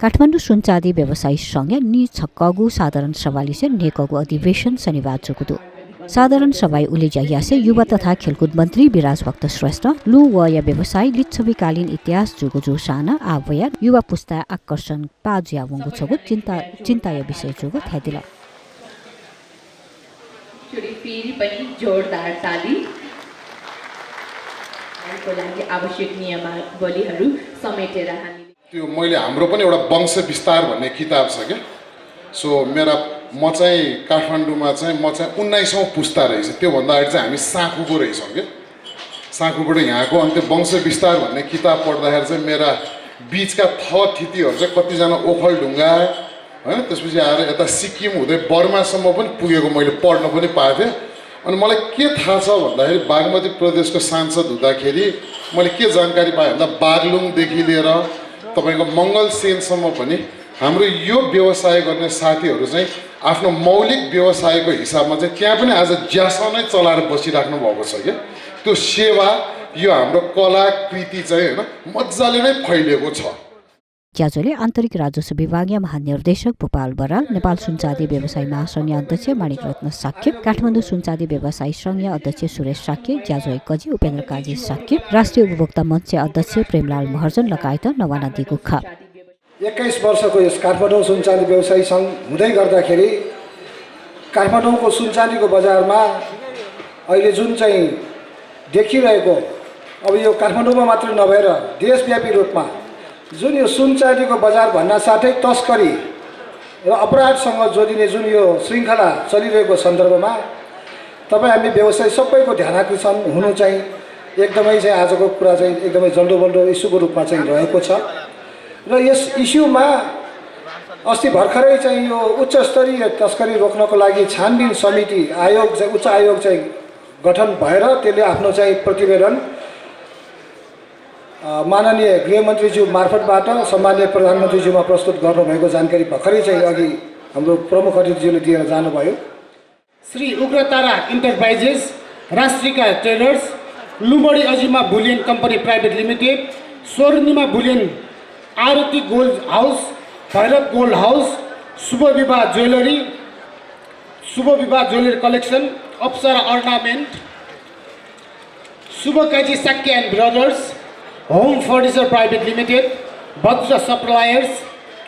काठमाडौँ सुनचाँदी व्यवसायी संघ नि छक्कगु साधारण सभाले से नेकगु अधिवेशन शनिबार चुकुदु साधारण सभा उले जाइया से युवा तथा खेलकुद मन्त्री विराज भक्त श्रेष्ठ लु वया व्यवसाय लिच्छवीकालीन इतिहास जुगु जो साना आवया युवा पुस्ता आकर्षण पाज्या वंगु छगु चिन्ताय विषय जुगु थादिला चोरी फेरि पनि जोरदार ताली को लागि आवश्यक नियमावलीहरू समेटेर हामी त्यो मैले हाम्रो पनि एउटा वंश विस्तार भन्ने किताब छ के सो म चाहिँ काठमाडौँमा चाहिँ म चाहिँ 19औं पुस्ता रहेछ त्यो भन्दा अगाडि चाहिँ हामी साँखुको रहेछौँ के साँखुबाट यहाँको अनि त्यो वंश विस्तार भन्ने किताब पढ्दाखेरि चाहिँ मेरा बीचका थथितीहरू चाहिँ कतिजना ओखलढुङ्गा हैन त्यसपछि आएर यता सिक्किम हुँदै बर्मासम्म पनि पुगेको मैले पढ्न पनि पाएको थिएँ अनि मलाई के थाहा छ भन्दाखेरि बागमती प्रदेशको सांसद हुँदाखेरि मैले के जानकारी पाएँ भन्दा बागलुङदेखि लिएर तपाईको मङ्गलसेनसम्म पनि हाम्रो यो व्यवसाय गर्ने साथीहरू चाहिँ आफ्नो मौलिक व्यवसायको हिसाबमा चाहिँ त्यहाँ पनि आज ज्यासा नै चलाएर बसिराख्नु भएको छ के त्यो सेवा यो हाम्रो कलाकृति चाहिँ हैन मज्जाले नै फैलिएको छ। ज्याजोले आन्तरिक राजस्व विभागीय महानिर्देशक भूपाल बराल नेपाल सुनचाँदी व्यवसाय महासंघ अध्यक्ष माणिक रत्न साक्य काठमाडौँ सुनचाँदी व्यवसायी संघ अध्यक्ष सुरेश साक्य ज्याजो कजी उपेन्द्र काजी साक्य राष्ट्रिय उपभोक्ता मञ्च अध्यक्ष प्रेमलाल महर्जन लगायत नवाना दिगुखा 21 वर्षको यस काठमाडौँ सुनचाँदी व्यवसायी संघ हुँदै गर्दाखेरि काठमाडौँको सुनचाँदीको बजारमा अहिले जुन चाहिँ देखिरहेको अब यो काठमाडौँमा मात्र नभएर देशव्यापी रूपमा जुन यो सुनचाँदीको बजार भन्न साथै तस्करी र अपराधसँग जोडिने जुन यो श्रृङ्खला चलिरहेको सन्दर्भमा तपाईँ हामी व्यवसायी सबैको ध्यानाकर्षण हुनु चाहिँ एकदमै चाहिँ आजको कुरा चाहिँ एकदमै जल्दोबल्दो इस्युको रूपमा चाहिँ रहेको छ र यस इस्युमा अस्ति भर्खरै चाहिँ यो उच्च स्तरीय तस्करी रोक्नको लागि छानबिन समिति आयोग चाहिँ उच्च आयोग चाहिँ गठन भएर त्यसले आफ्नो चाहिँ प्रतिवेदन माननीय गृहमन्त्रीज्यू मार्फतबाट सम्माननीय प्रधानमन्त्रीज्यूमा प्रस्तुत गर्नुभएको जानकारी भर्खरै चाहिँ अघि हाम्रो प्रमुख अतिथिज्यूले दिएर जानुभयो। Shri Ugratara enterprises, Rashtrika traders, Lubadi Ajima bullion company private limited, Swarnima bullion, Aarti gold house, Bhairav gold house, Shubh Vivah jewellery collection, Apsara ornament, Shubh Kaji Shakya and brothers, home furniture private limited, Bhadra suppliers,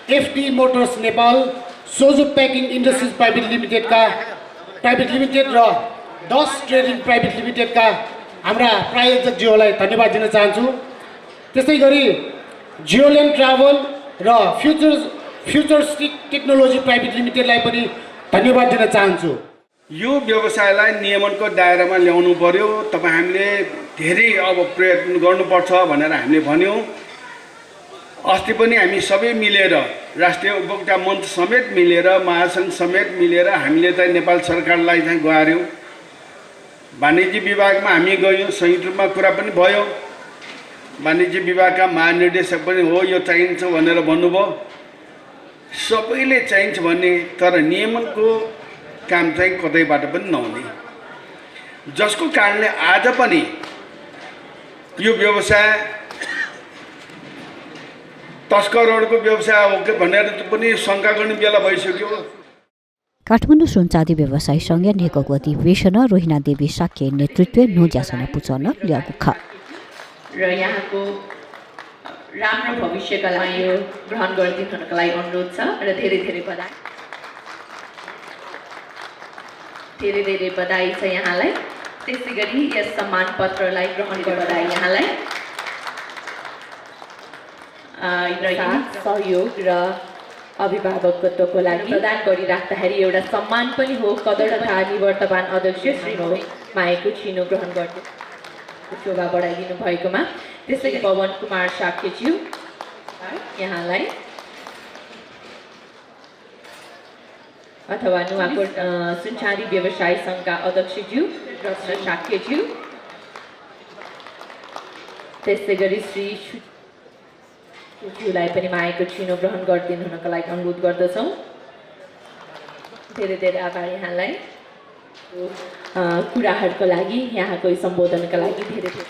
FT motors Nepal, Sojo packing industries private limited र 10 ट्रेडिङ प्राइभेट लिमिटेडका हाम्रा प्रायोजकज्यूहरूलाई धन्यवाद दिन चाहन्छु। त्यसै गरी जियोल्यान्ड ट्राभल र futuristic technology private लिमिटेडलाई पनि धन्यवाद दिन चाहन्छु। यो व्यवसायलाई नियमनको दायरामा ल्याउनु पर्यो। तपाईँ हामीले धेरै अब प्रयत्न गर्नुपर्छ भनेर हामीले भन्यौँ। अस्ति पनि हामी सबै मिलेर राष्ट्रिय उपभोक्ता मञ्च समेत मिलेर महासङ्घ समेत मिलेर हामीले चाहिँ नेपाल सरकारलाई चाहिँ गुहार्यौँ। वाणिज्य विभागमा हामी गयौँ, संयुक्त रूपमा कुरा पनि भयो। वाणिज्य विभागका महानिर्देशक पनि हो यो चाहिन्छ भनेर भन्नुभयो। सबैले चाहिन्छ भन्ने तर नियमनको काम चाहिँ कतैबाट पनि नहुने, जसको कारणले आज पनि यो व्यवसाय तस्करहरूको व्यवसाय हो कि भनेर पनि शङ्का गर्ने बेला भइसक्यो। काठमाडौँ सुनचाँदी व्यवसायी संघ नेकगु अधिवेशन रोहिना देवी साक्य नेतृत्व नुज्यासन पुचन ल्यागुखा र यहाँको राम्रो भविष्यका लागि यो ग्रहण गरिदिनुको लागि अनुरोध छ र धेरै धेरै बधाई छ यहाँलाई। त्यसै गरी यस सम्मान पत्रलाई ग्रहण गर्दा यहाँलाई सहयोग र अभिभावकत्वको लागि प्रदान गरिराख्दाखेरि एउटा सम्मान पनि हो। कदर तथा निवर्तमान अध्यक्ष श्री माएको छिनो ग्रहण गर्दै शोभा बढाइदिनु भएकोमा। त्यसै गरी पवन कुमार साक्यज्यू यहाँलाई अथवा नुवाकोट सुनचाँदी व्यवसायी सङ्घका अध्यक्षज्यू रत्न साक्यज्यू, त्यसै गरी श्री ज्यूलाई पनि माएको छिनो ग्रहण गरिदिनु हुनको लागि अनुरोध गर्दछौँ। धेरै धेरै आभार यहाँलाई कुराहरूको लागि, यहाँको सम्बोधनका लागि धेरै धेरै।